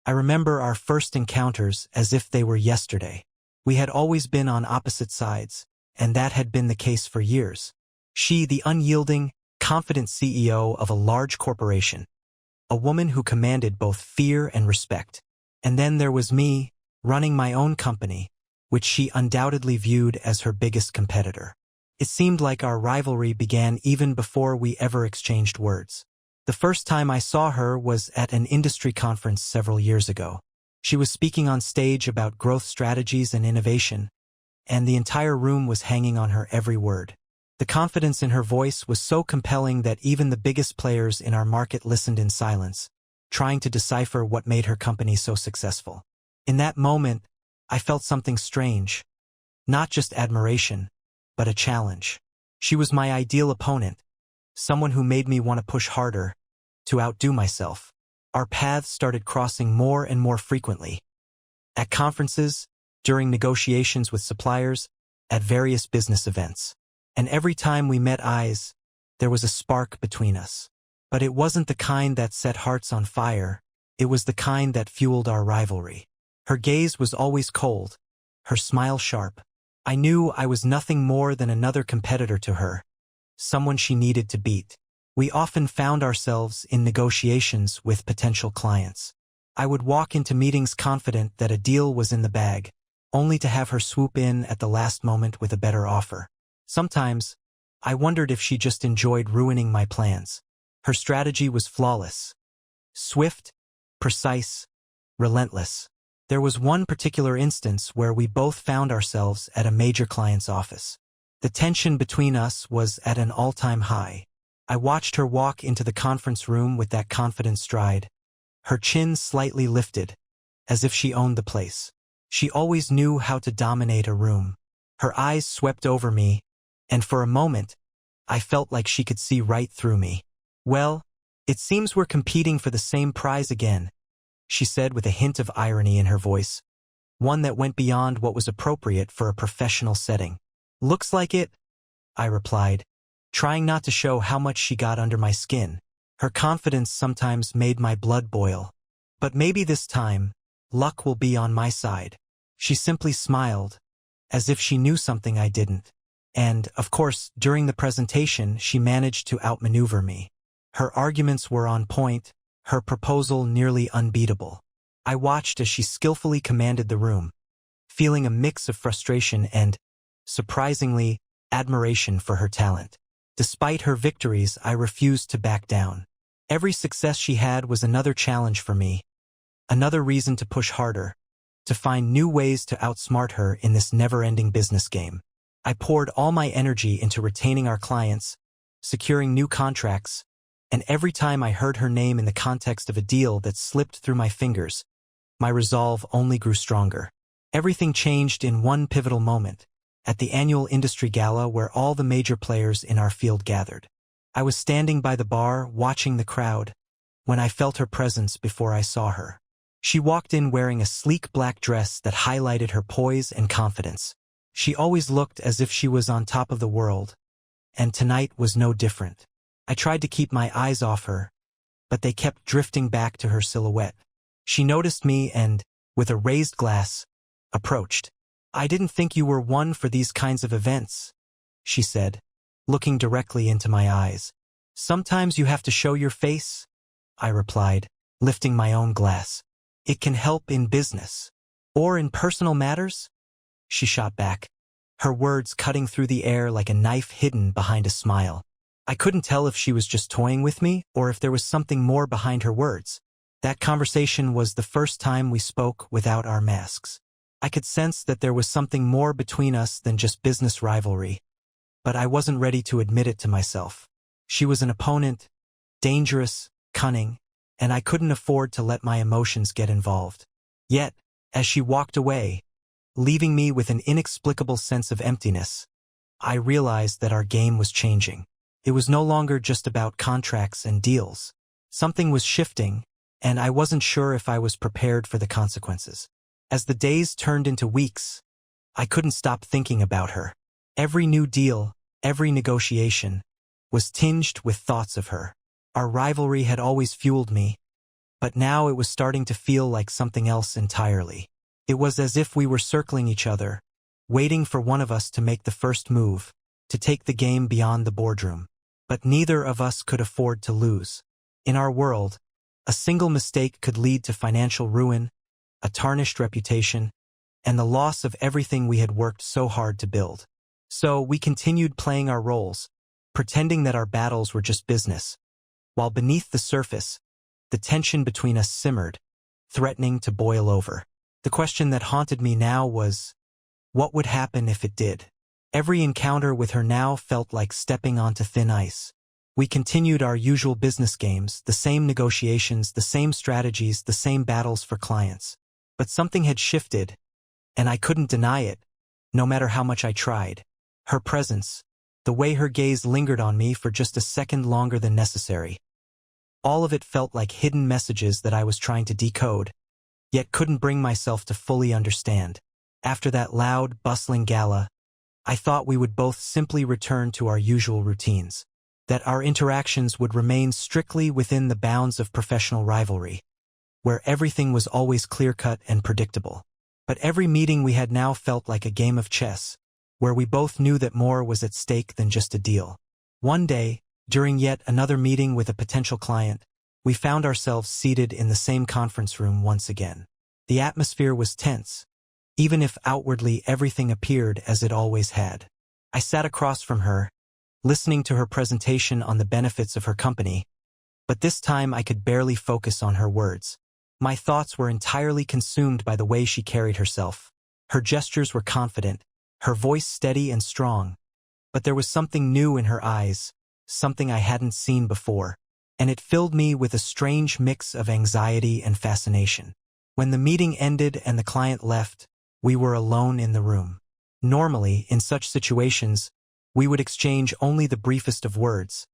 I remember our first encounters as if they were yesterday. We had always been on opposite sides, and that had been the case for years. She, the unyielding, confident CEO of a large corporation, a woman who commanded both fear and respect. And then there was me, running my own company, which she undoubtedly viewed as her biggest competitor. It seemed like our rivalry began even before we ever exchanged words. The first time I saw her was at an industry conference several years ago. She was speaking on stage about growth strategies and innovation, and the entire room was hanging on her every word. The confidence in her voice was so compelling that even the biggest players in our market listened in silence, trying to decipher what made her company so successful. In that moment, I felt something strange. Not just admiration, but a challenge. She was my ideal opponent, someone who made me want to push harder, to outdo myself. Our paths started crossing more and more frequently. At conferences, during negotiations with suppliers, at various business events. And every time we met eyes, there was a spark between us. But it wasn't the kind that set hearts on fire, it was the kind that fueled our rivalry. Her gaze was always cold, her smile sharp. I knew I was nothing more than another competitor to her, someone she needed to beat. We often found ourselves in negotiations with potential clients. I would walk into meetings confident that a deal was in the bag, only to have her swoop in at the last moment with a better offer. Sometimes, I wondered if she just enjoyed ruining my plans. Her strategy was flawless. Swift, precise, relentless. There was one particular instance where we both found ourselves at a major client's office. The tension between us was at an all-time high. I watched her walk into the conference room with that confident stride, her chin slightly lifted, as if she owned the place. She always knew how to dominate a room. Her eyes swept over me, and for a moment, I felt like she could see right through me. "Well, it seems we're competing for the same prize again," she said with a hint of irony in her voice, one that went beyond what was appropriate for a professional setting. "Looks like it," I replied, trying not to show how much she got under my skin. Her confidence sometimes made my blood boil. "But maybe this time, luck will be on my side." She simply smiled, as if she knew something I didn't. And, of course, during the presentation, she managed to outmaneuver me. Her arguments were on point, her proposal nearly unbeatable. I watched as she skillfully commanded the room, feeling a mix of frustration and, surprisingly, admiration for her talent. Despite her victories, I refused to back down. Every success she had was another challenge for me, another reason to push harder, to find new ways to outsmart her in this never-ending business game. I poured all my energy into retaining our clients, securing new contracts, and every time I heard her name in the context of a deal that slipped through my fingers, my resolve only grew stronger. Everything changed in one pivotal moment, at the annual industry gala where all the major players in our field gathered. I was standing by the bar, watching the crowd, when I felt her presence before I saw her. She walked in wearing a sleek black dress that highlighted her poise and confidence. She always looked as if she was on top of the world, and tonight was no different. I tried to keep my eyes off her, but they kept drifting back to her silhouette. She noticed me and, with a raised glass, approached. "I didn't think you were one for these kinds of events," she said, looking directly into my eyes. "Sometimes you have to show your face," I replied, lifting my own glass. "It can help in business. Or in personal matters?" she shot back, her words cutting through the air like a knife hidden behind a smile. I couldn't tell if she was just toying with me or if there was something more behind her words. That conversation was the first time we spoke without our masks. I could sense that there was something more between us than just business rivalry, but I wasn't ready to admit it to myself. She was an opponent, dangerous, cunning, and I couldn't afford to let my emotions get involved. Yet, as she walked away, leaving me with an inexplicable sense of emptiness, I realized that our game was changing. It was no longer just about contracts and deals. Something was shifting, and I wasn't sure if I was prepared for the consequences. As the days turned into weeks, I couldn't stop thinking about her. Every new deal, every negotiation, was tinged with thoughts of her. Our rivalry had always fueled me, But now it was starting to feel like something else entirely. It was as if we were circling each other, waiting for one of us to make the first move, to take the game beyond the boardroom. But neither of us could afford to lose. In our world, a single mistake could lead to financial ruin, a tarnished reputation, and the loss of everything we had worked so hard to build. So we continued playing our roles, pretending that our battles were just business, while beneath the surface, the tension between us simmered, threatening to boil over. The question that haunted me now was, what would happen if it did? Every encounter with her now felt like stepping onto thin ice. We continued our usual business games, the same negotiations, the same strategies, the same battles for clients. But something had shifted, and I couldn't deny it, no matter how much I tried. Her presence, the way her gaze lingered on me for just a second longer than necessary. All of it felt like hidden messages that I was trying to decode, yet couldn't bring myself to fully understand. After that loud, bustling gala, I thought we would both simply return to our usual routines, that our interactions would remain strictly within the bounds of professional rivalry, where everything was always clear-cut and predictable. But every meeting we had now felt like a game of chess, where we both knew that more was at stake than just a deal. One day, during yet another meeting with a potential client, we found ourselves seated in the same conference room once again. The atmosphere was tense, even if outwardly everything appeared as it always had. I sat across from her, listening to her presentation on the benefits of her company, but this time I could barely focus on her words. My thoughts were entirely consumed by the way she carried herself. Her gestures were confident, her voice steady and strong, but there was something new in her eyes, something I hadn't seen before, and it filled me with a strange mix of anxiety and fascination. When the meeting ended and the client left, we were alone in the room. Normally, in such situations, we would exchange only the briefest of words,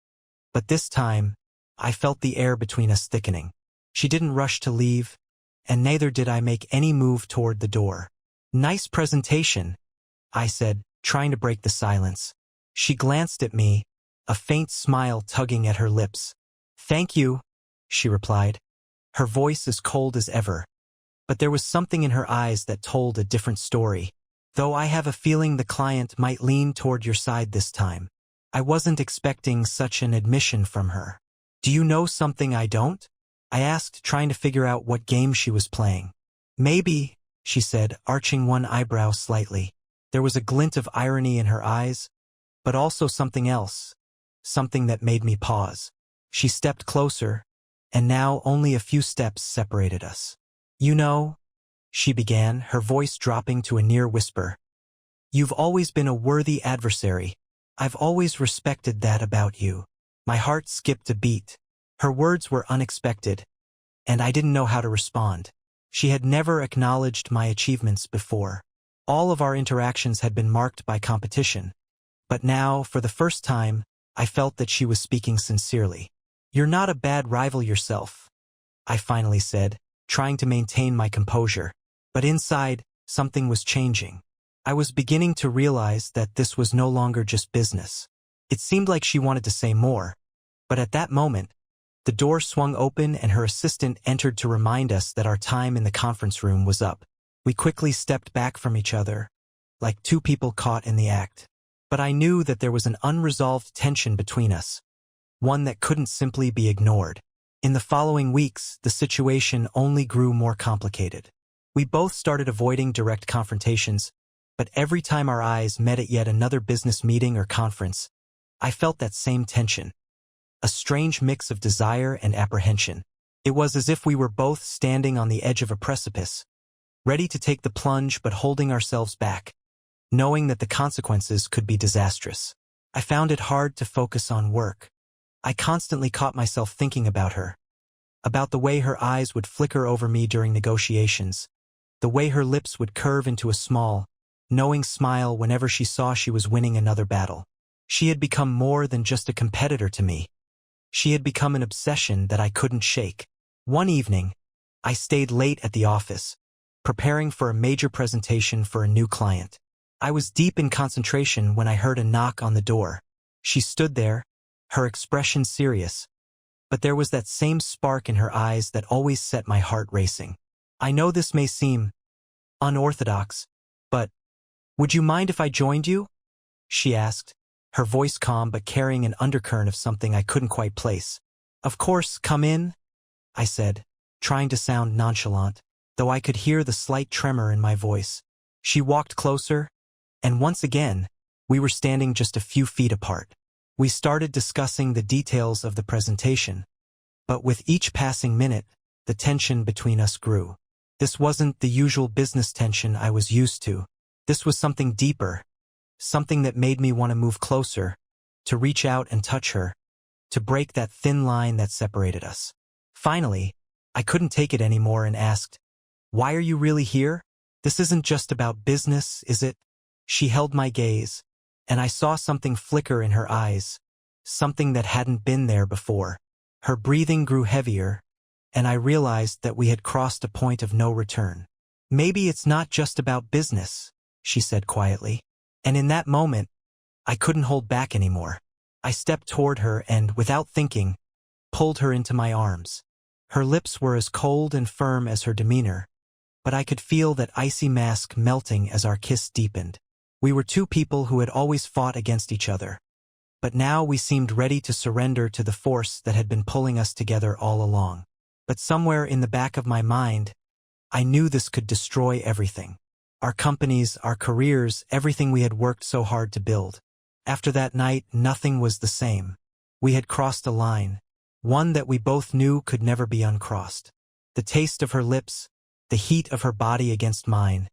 but this time, I felt the air between us thickening. She didn't rush to leave, and neither did I make any move toward the door. "Nice presentation," I said, trying to break the silence. She glanced at me, a faint smile tugging at her lips. "Thank you," she replied, her voice as cold as ever. But there was something in her eyes that told a different story. "Though I have a feeling the client might lean toward your side this time." I wasn't expecting such an admission from her. "Do you know something I don't?" I asked, trying to figure out what game she was playing. "Maybe," she said, arching one eyebrow slightly. There was a glint of irony in her eyes, but also something else, something that made me pause. She stepped closer, and now only a few steps separated us. "You know," she began, her voice dropping to a near whisper, "you've always been a worthy adversary. I've always respected that about you." My heart skipped a beat. Her words were unexpected, and I didn't know how to respond. She had never acknowledged my achievements before. All of our interactions had been marked by competition, but now, for the first time, I felt that she was speaking sincerely. "You're not a bad rival yourself," I finally said, trying to maintain my composure. But inside, something was changing. I was beginning to realize that this was no longer just business. It seemed like she wanted to say more, but at that moment, the door swung open and her assistant entered to remind us that our time in the conference room was up. We quickly stepped back from each other, like two people caught in the act. But I knew that there was an unresolved tension between us, one that couldn't simply be ignored. In the following weeks, the situation only grew more complicated. We both started avoiding direct confrontations, but every time our eyes met at yet another business meeting or conference, I felt that same tension. A strange mix of desire and apprehension. It was as if we were both standing on the edge of a precipice, ready to take the plunge but holding ourselves back, knowing that the consequences could be disastrous. I found it hard to focus on work. I constantly caught myself thinking about her, about the way her eyes would flicker over me during negotiations, the way her lips would curve into a small, knowing smile whenever she saw she was winning another battle. She had become more than just a competitor to me. She had become an obsession that I couldn't shake. One evening, I stayed late at the office, preparing for a major presentation for a new client. I was deep in concentration when I heard a knock on the door. She stood there, her expression serious, but there was that same spark in her eyes that always set my heart racing. I know this may seem unorthodox, but would you mind if I joined you? She asked, her voice calm but carrying an undercurrent of something I couldn't quite place. Of course, come in, I said, trying to sound nonchalant, though I could hear the slight tremor in my voice. She walked closer, and once again, we were standing just a few feet apart. We started discussing the details of the presentation, but with each passing minute, the tension between us grew. This wasn't the usual business tension I was used to. This was something deeper, something that made me want to move closer, to reach out and touch her, to break that thin line that separated us. Finally, I couldn't take it anymore and asked, "Why are you really here? This isn't just about business, is it?" She held my gaze, and I saw something flicker in her eyes, something that hadn't been there before. Her breathing grew heavier, and I realized that we had crossed a point of no return. "Maybe it's not just about business," she said quietly. And in that moment, I couldn't hold back anymore. I stepped toward her and, without thinking, pulled her into my arms. Her lips were as cold and firm as her demeanor, but I could feel that icy mask melting as our kiss deepened. We were two people who had always fought against each other, but now we seemed ready to surrender to the force that had been pulling us together all along. But somewhere in the back of my mind, I knew this could destroy everything. Our companies, our careers, everything we had worked so hard to build. After that night, nothing was the same. We had crossed a line, one that we both knew could never be uncrossed. The taste of her lips, the heat of her body against mine,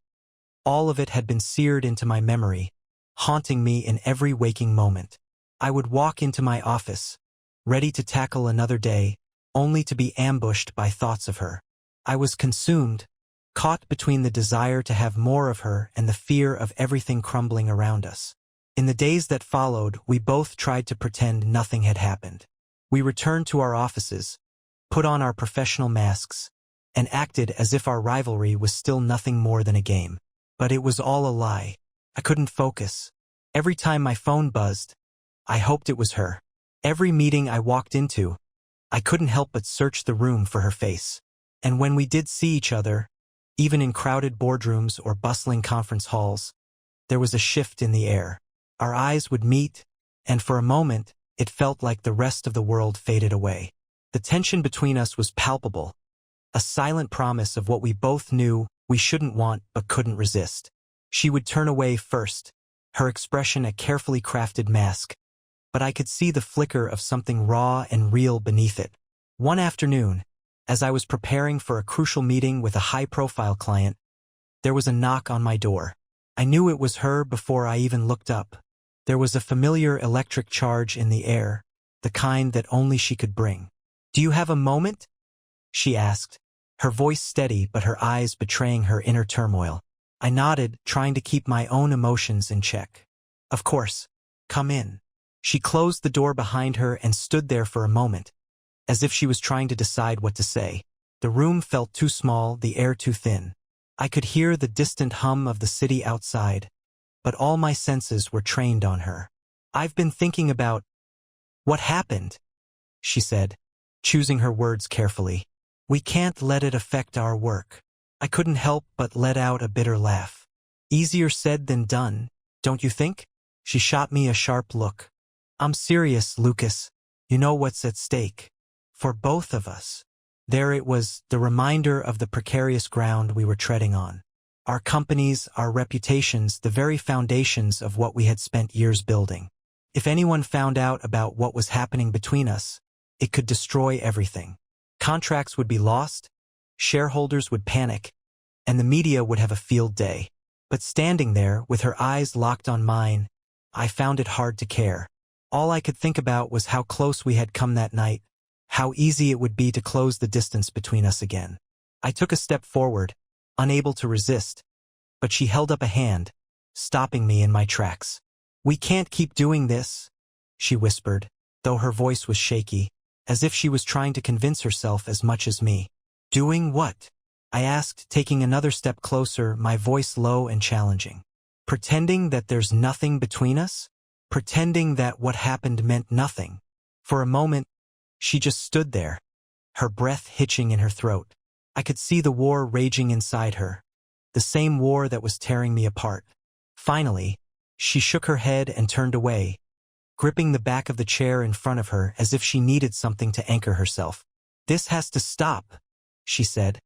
all of it had been seared into my memory, haunting me in every waking moment. I would walk into my office, ready to tackle another day, only to be ambushed by thoughts of her. I was consumed, caught between the desire to have more of her and the fear of everything crumbling around us. In the days that followed, we both tried to pretend nothing had happened. We returned to our offices, put on our professional masks, and acted as if our rivalry was still nothing more than a game. But it was all a lie. I couldn't focus. Every time my phone buzzed, I hoped it was her. Every meeting I walked into, I couldn't help but search the room for her face. And when we did see each other, even in crowded boardrooms or bustling conference halls, there was a shift in the air. Our eyes would meet, and for a moment, it felt like the rest of the world faded away. The tension between us was palpable, a silent promise of what we both knew we shouldn't want but couldn't resist. She would turn away first, her expression a carefully crafted mask, but I could see the flicker of something raw and real beneath it. One afternoon, as I was preparing for a crucial meeting with a high-profile client, there was a knock on my door. I knew it was her before I even looked up. There was a familiar electric charge in the air, the kind that only she could bring. "Do you have a moment?" she asked, her voice steady but her eyes betraying her inner turmoil. I nodded, trying to keep my own emotions in check. "Of course. Come in." She closed the door behind her and stood there for a moment, as if she was trying to decide what to say. The room felt too small, the air too thin. I could hear the distant hum of the city outside, but all my senses were trained on her. "I've been thinking about what happened," she said, choosing her words carefully. "We can't let it affect our work." I couldn't help but let out a bitter laugh. "Easier said than done, don't you think?" She shot me a sharp look. "I'm serious, Lucas. You know what's at stake. For both of us." There it was, the reminder of the precarious ground we were treading on. Our companies, our reputations, the very foundations of what we had spent years building. If anyone found out about what was happening between us, it could destroy everything. Contracts would be lost, shareholders would panic, and the media would have a field day. But standing there, with her eyes locked on mine, I found it hard to care. All I could think about was how close we had come that night, how easy it would be to close the distance between us again. I took a step forward, unable to resist, but she held up a hand, stopping me in my tracks. "We can't keep doing this," she whispered, though her voice was shaky, as if she was trying to convince herself as much as me. "Doing what?" I asked, taking another step closer, my voice low and challenging. "Pretending that there's nothing between us? Pretending that what happened meant nothing?" For a moment, She just stood there, her breath hitching in her throat. I could see the war raging inside her, the same war that was tearing me apart. Finally, she shook her head and turned away, gripping the back of the chair in front of her as if she needed something to anchor herself. "This has to stop," she said,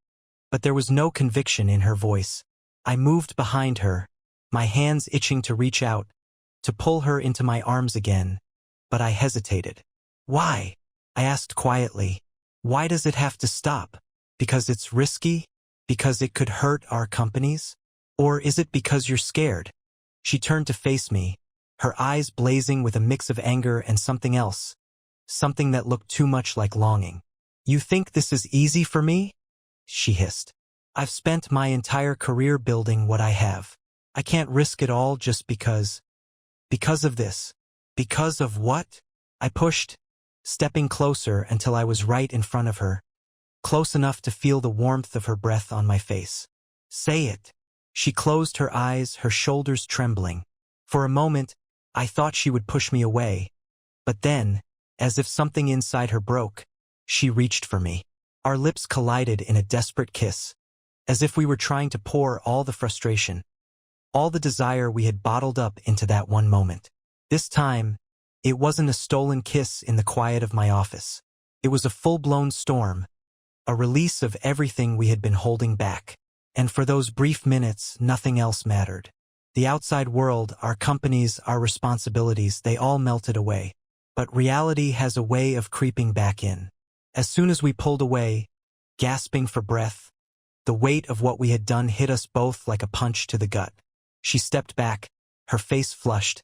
but there was no conviction in her voice. I moved behind her, my hands itching to reach out, to pull her into my arms again, but I hesitated. "Why?" I asked quietly. "Why does it have to stop? Because it's risky? Because it could hurt our companies? Or is it because you're scared?" She turned to face me, her eyes blazing with a mix of anger and something else, something that looked too much like longing. "You think this is easy for me?" she hissed. "I've spent my entire career building what I have. I can't risk it all just because of this." "Because of what?" I pushed, stepping closer until I was right in front of her, close enough to feel the warmth of her breath on my face. "Say it." She closed her eyes, her shoulders trembling. For a moment, I thought she would push me away. But then, as if something inside her broke, she reached for me. Our lips collided in a desperate kiss, as if we were trying to pour all the frustration, all the desire we had bottled up into that one moment. This time, it wasn't a stolen kiss in the quiet of my office. It was a full-blown storm, a release of everything we had been holding back. And for those brief minutes, nothing else mattered. The outside world, our companies, our responsibilities, they all melted away. But reality has a way of creeping back in. As soon as we pulled away, gasping for breath, the weight of what we had done hit us both like a punch to the gut. She stepped back, her face flushed,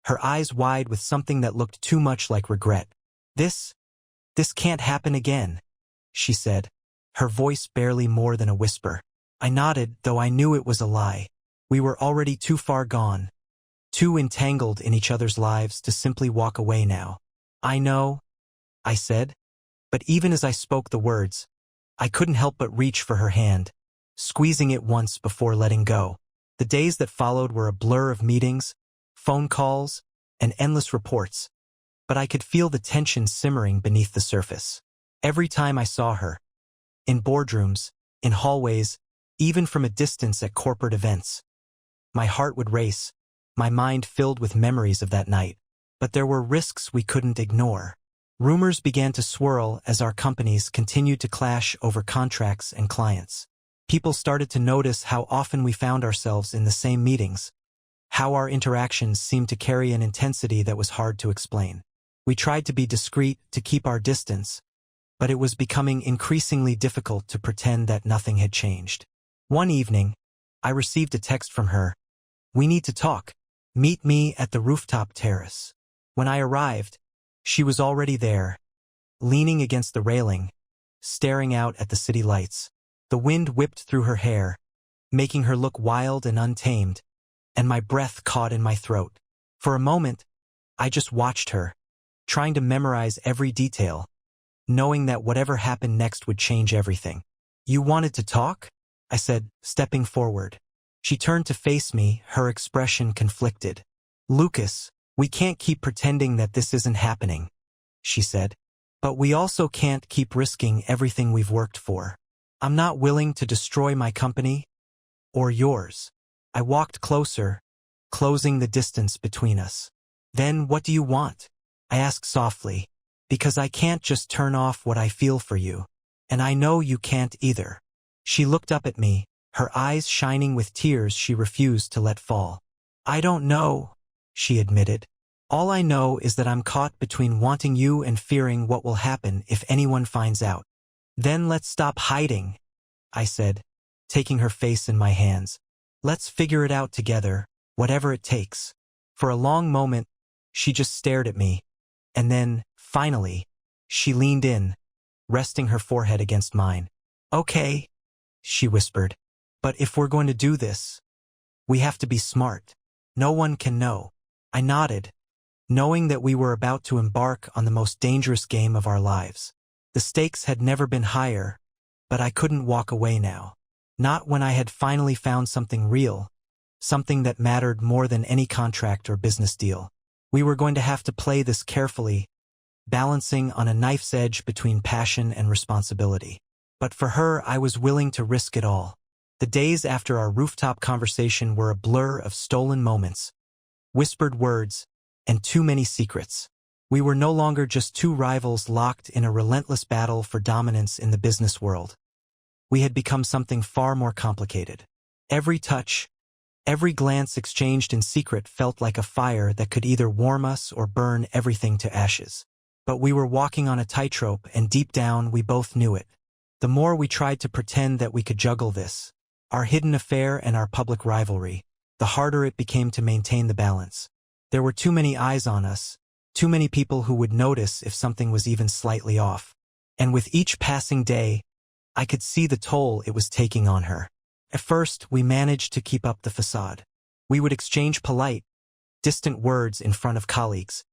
her eyes wide with something that looked too much like regret. This can't happen again," she said, her voice barely more than a whisper. I nodded, though I knew it was a lie. We were already too far gone, too entangled in each other's lives to simply walk away now. "I know," I said, but even as I spoke the words, I couldn't help but reach for her hand, squeezing it once before letting go. The days that followed were a blur of meetings, phone calls, and endless reports, but I could feel the tension simmering beneath the surface. Every time I saw her, in boardrooms, in hallways, even from a distance at corporate events, my heart would race, my mind filled with memories of that night. But there were risks we couldn't ignore. Rumors began to swirl as our companies continued to clash over contracts and clients. People started to notice how often we found ourselves in the same meetings, how our interactions seemed to carry an intensity that was hard to explain. We tried to be discreet, to keep our distance, but it was becoming increasingly difficult to pretend that nothing had changed. One evening, I received a text from her. "We need to talk. Meet me at the rooftop terrace." When I arrived, she was already there, leaning against the railing, staring out at the city lights. The wind whipped through her hair, making her look wild and untamed, and my breath caught in my throat. For a moment, I just watched her, trying to memorize every detail, knowing that whatever happened next would change everything. "You wanted to talk?" I said, stepping forward. She turned to face me, her expression conflicted. "Lucas, we can't keep pretending that this isn't happening," she said. "But we also can't keep risking everything we've worked for. I'm not willing to destroy my company, or yours." I walked closer, closing the distance between us. "Then what do you want?" I asked softly, "because I can't just turn off what I feel for you, and I know you can't either." She looked up at me, her eyes shining with tears she refused to let fall. "I don't know," she admitted. "All I know is that I'm caught between wanting you and fearing what will happen if anyone finds out." "Then let's stop hiding," I said, taking her face in my hands. "Let's figure it out together, whatever it takes." For a long moment, she just stared at me, and then, finally, she leaned in, resting her forehead against mine. "Okay," she whispered, "but if we're going to do this, we have to be smart. No one can know." I nodded, knowing that we were about to embark on the most dangerous game of our lives. The stakes had never been higher, but I couldn't walk away now. Not when I had finally found something real, something that mattered more than any contract or business deal. We were going to have to play this carefully, balancing on a knife's edge between passion and responsibility. But for her, I was willing to risk it all. The days after our rooftop conversation were a blur of stolen moments, whispered words, and too many secrets. We were no longer just two rivals locked in a relentless battle for dominance in the business world. We had become something far more complicated. Every touch, every glance exchanged in secret felt like a fire that could either warm us or burn everything to ashes. But we were walking on a tightrope, and deep down we both knew it. The more we tried to pretend that we could juggle this, our hidden affair and our public rivalry, the harder it became to maintain the balance. There were too many eyes on us, too many people who would notice if something was even slightly off. And with each passing day, I could see the toll it was taking on her. At first, we managed to keep up the facade. We would exchange polite, distant words in front of colleagues,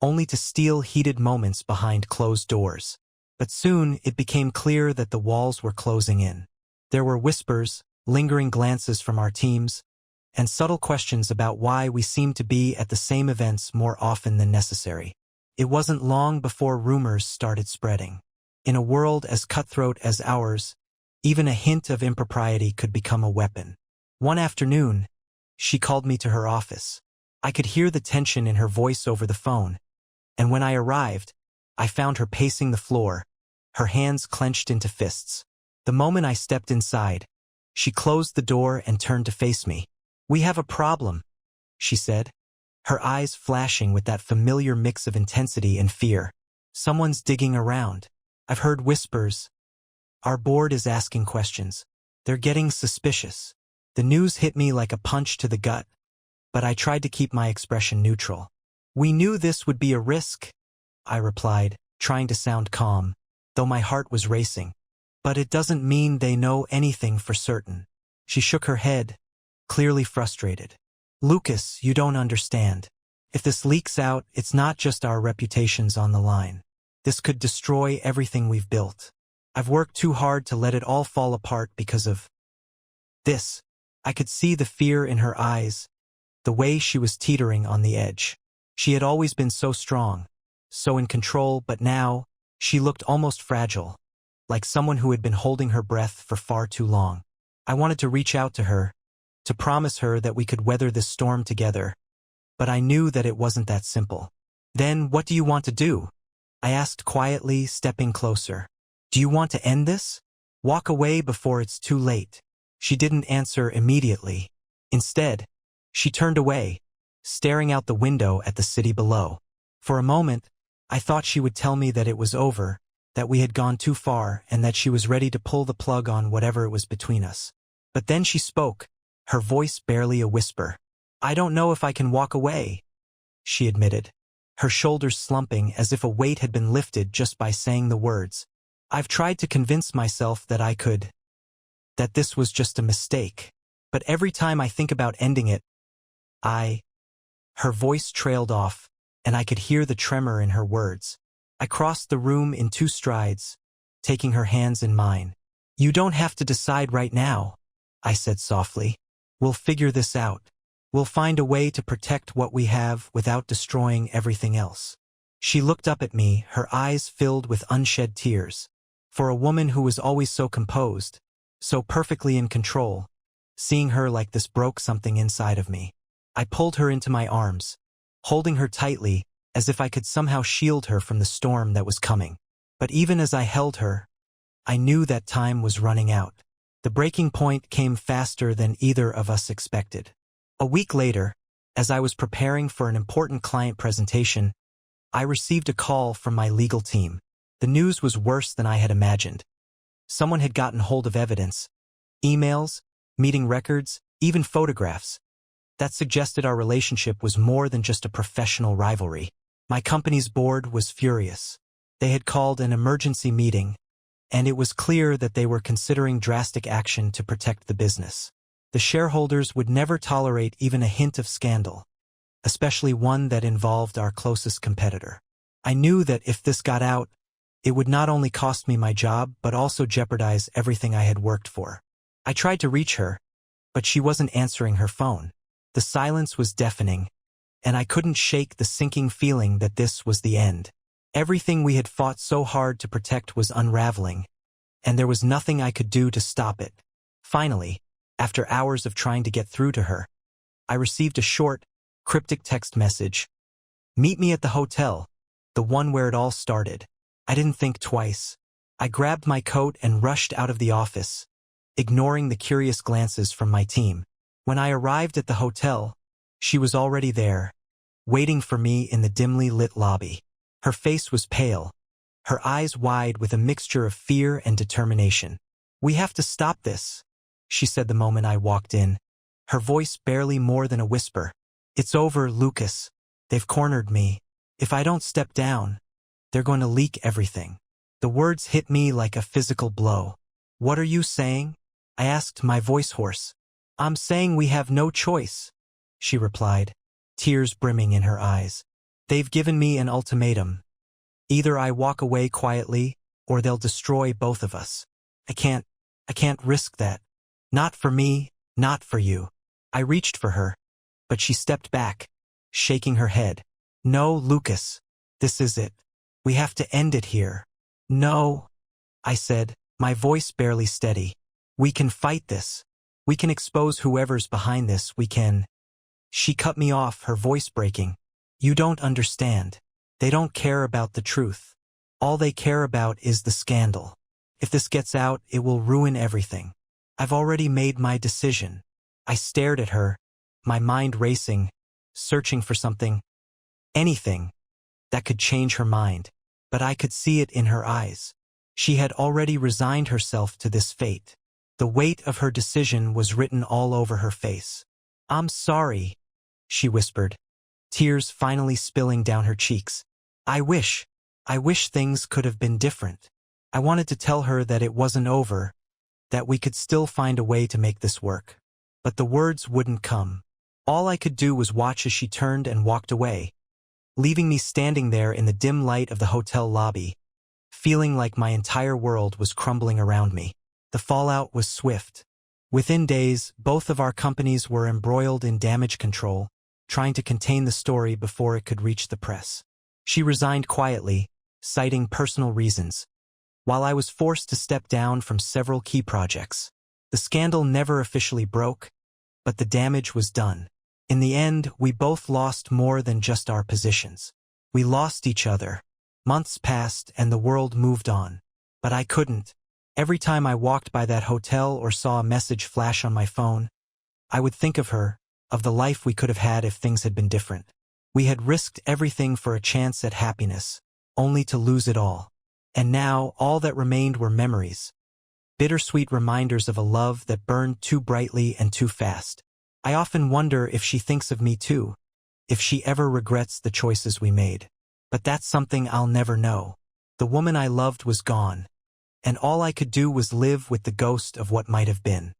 only to steal heated moments behind closed doors. But soon, it became clear that the walls were closing in. There were whispers, lingering glances from our teams, and subtle questions about why we seemed to be at the same events more often than necessary. It wasn't long before rumors started spreading. In a world as cutthroat as ours, even a hint of impropriety could become a weapon. One afternoon, she called me to her office. I could hear the tension in her voice over the phone, and when I arrived, I found her pacing the floor, her hands clenched into fists. The moment I stepped inside, she closed the door and turned to face me. "We have a problem," she said, her eyes flashing with that familiar mix of intensity and fear. "Someone's digging around. I've heard whispers. Our board is asking questions. They're getting suspicious." The news hit me like a punch to the gut, but I tried to keep my expression neutral. "We knew this would be a risk," I replied, trying to sound calm, though my heart was racing. "But it doesn't mean they know anything for certain." She shook her head, clearly frustrated. "Lucas, you don't understand. If this leaks out, it's not just our reputations on the line. This could destroy everything we've built. I've worked too hard to let it all fall apart because of this." I could see the fear in her eyes, the way she was teetering on the edge. She had always been so strong, so in control, but now, she looked almost fragile, like someone who had been holding her breath for far too long. I wanted to reach out to her, to promise her that we could weather this storm together, but I knew that it wasn't that simple. "Then what do you want to do?" I asked quietly, stepping closer. "Do you want to end this? Walk away before it's too late?" She didn't answer immediately. Instead, she turned away, staring out the window at the city below. For a moment, I thought she would tell me that it was over, that we had gone too far, and that she was ready to pull the plug on whatever it was between us. But then she spoke, her voice barely a whisper. "I don't know if I can walk away," she admitted, her shoulders slumping as if a weight had been lifted just by saying the words. "I've tried to convince myself that I could, that this was just a mistake. But every time I think about ending it, Her voice trailed off, and I could hear the tremor in her words. I crossed the room in 2 strides, taking her hands in mine. "You don't have to decide right now," I said softly. "We'll figure this out. We'll find a way to protect what we have without destroying everything else." She looked up at me, her eyes filled with unshed tears. For a woman who was always so composed, so perfectly in control, seeing her like this broke something inside of me. I pulled her into my arms, holding her tightly, as if I could somehow shield her from the storm that was coming. But even as I held her, I knew that time was running out. The breaking point came faster than either of us expected. A week later, as I was preparing for an important client presentation, I received a call from my legal team. The news was worse than I had imagined. Someone had gotten hold of evidence, emails, meeting records, even photographs, that suggested our relationship was more than just a professional rivalry. My company's board was furious. They had called an emergency meeting, and it was clear that they were considering drastic action to protect the business. The shareholders would never tolerate even a hint of scandal, especially one that involved our closest competitor. I knew that if this got out, it would not only cost me my job, but also jeopardize everything I had worked for. I tried to reach her, but she wasn't answering her phone. The silence was deafening, and I couldn't shake the sinking feeling that this was the end. Everything we had fought so hard to protect was unraveling, and there was nothing I could do to stop it. Finally, after hours of trying to get through to her, I received a short, cryptic text message. "Meet me at the hotel, the one where it all started." I didn't think twice. I grabbed my coat and rushed out of the office, ignoring the curious glances from my team. When I arrived at the hotel, she was already there, waiting for me in the dimly lit lobby. Her face was pale, her eyes wide with a mixture of fear and determination. "We have to stop this," she said the moment I walked in, her voice barely more than a whisper. "It's over, Lucas. They've cornered me. If I don't step down, they're going to leak everything." The words hit me like a physical blow. "What are you saying?" I asked, my voice hoarse. "I'm saying we have no choice," she replied, tears brimming in her eyes. "They've given me an ultimatum. Either I walk away quietly, or they'll destroy both of us. I can't risk that. Not for me, not for you." I reached for her, but she stepped back, shaking her head. "No, Lucas, this is it. We have to end it here." "No," I said, my voice barely steady. "We can fight this. We can expose whoever's behind this, we can." She cut me off, her voice breaking. "You don't understand. They don't care about the truth. All they care about is the scandal. If this gets out, it will ruin everything. I've already made my decision." I stared at her, my mind racing, searching for something, anything, that could change her mind. But I could see it in her eyes. She had already resigned herself to this fate. The weight of her decision was written all over her face. "I'm sorry," she whispered, tears finally spilling down her cheeks. I wish things could have been different. I wanted to tell her that it wasn't over, that we could still find a way to make this work. But the words wouldn't come. All I could do was watch as she turned and walked away, leaving me standing there in the dim light of the hotel lobby, feeling like my entire world was crumbling around me. The fallout was swift. Within days, both of our companies were embroiled in damage control, trying to contain the story before it could reach the press. She resigned quietly, citing personal reasons, while I was forced to step down from several key projects. The scandal never officially broke, but the damage was done. In the end, we both lost more than just our positions. We lost each other. Months passed and the world moved on. But I couldn't. Every time I walked by that hotel or saw a message flash on my phone, I would think of her, of the life we could have had if things had been different. We had risked everything for a chance at happiness, only to lose it all. And now, all that remained were memories. Bittersweet reminders of a love that burned too brightly and too fast. I often wonder if she thinks of me too, if she ever regrets the choices we made. But that's something I'll never know. The woman I loved was gone, and all I could do was live with the ghost of what might have been.